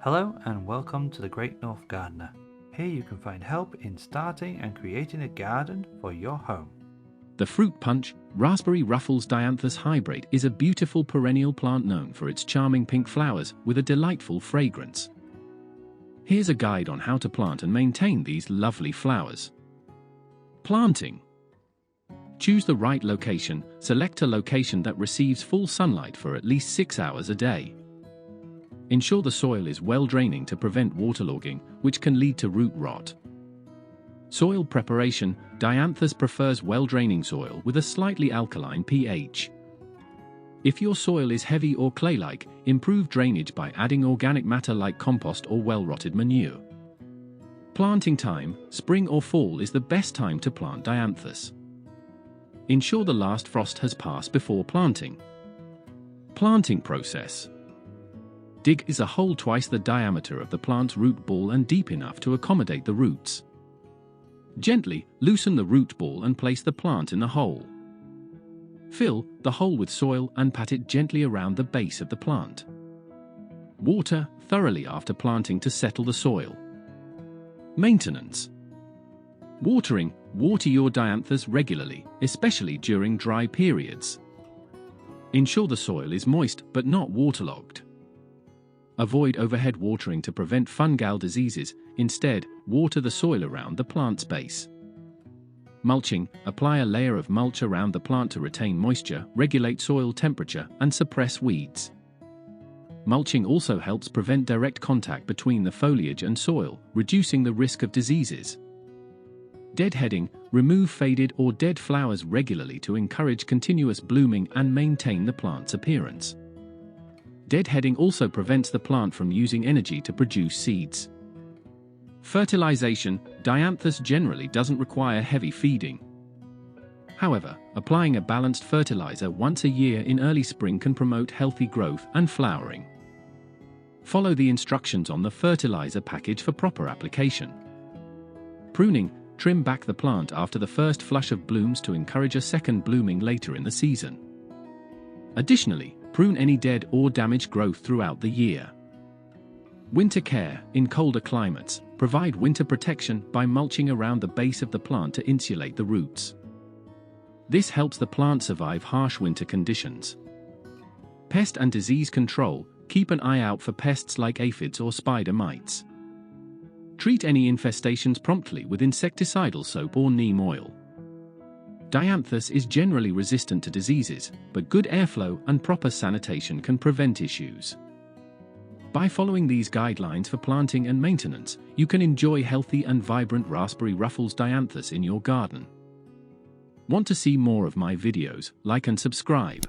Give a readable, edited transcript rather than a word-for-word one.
Hello and welcome to the Great North Gardener. Here you can find help in starting and creating a garden for your home. The fruit punch, raspberry Ruffles Dianthus hybrid is a beautiful perennial plant known for its charming pink flowers with a delightful fragrance. Here's a guide on how to plant and maintain these lovely flowers. Planting. Choose the right location. Select a location that receives full sunlight for at least 6 hours a day. Ensure the soil is well draining to prevent waterlogging, which can lead to root rot. Soil preparation. Dianthus prefers well-draining soil with a slightly alkaline pH. If your soil is heavy or clay-like, improve drainage by adding organic matter like compost or well-rotted manure. Planting time. Spring or fall is the best time to plant Dianthus. Ensure the last frost has passed before planting. Planting process. Dig a hole twice the diameter of the plant's root ball and deep enough to accommodate the roots. Gently loosen the root ball and place the plant in the hole. Fill the hole with soil and pat it gently around the base of the plant. Water thoroughly after planting to settle the soil. Maintenance. Watering. Water your Dianthus regularly, especially during dry periods. Ensure the soil is moist but not waterlogged. Avoid overhead watering to prevent fungal diseases. Instead, water the soil around the plant's base. Mulching. Apply a layer of mulch around the plant to retain moisture, regulate soil temperature, and suppress weeds. Mulching also helps prevent direct contact between the foliage and soil, reducing the risk of diseases. Deadheading. Remove faded or dead flowers regularly to encourage continuous blooming and maintain the plant's appearance. Deadheading also prevents the plant from using energy to produce seeds. Fertilization. Dianthus generally doesn't require heavy feeding. However, applying a balanced fertilizer once a year in early spring can promote healthy growth and flowering. Follow the instructions on the fertilizer package for proper application. Pruning. Trim back the plant after the first flush of blooms to encourage a second blooming later in the season. Additionally, prune any dead or damaged growth throughout the year. Winter care. In colder climates, provide winter protection by mulching around the base of the plant to insulate the roots. This helps the plant survive harsh winter conditions. Pest and disease control. Keep an eye out for pests like aphids or spider mites. Treat any infestations promptly with insecticidal soap or neem oil. Dianthus is generally resistant to diseases, but good airflow and proper sanitation can prevent issues. By following these guidelines for planting and maintenance, you can enjoy healthy and vibrant raspberry Ruffles Dianthus in your garden. Want to see more of my videos? Like and subscribe.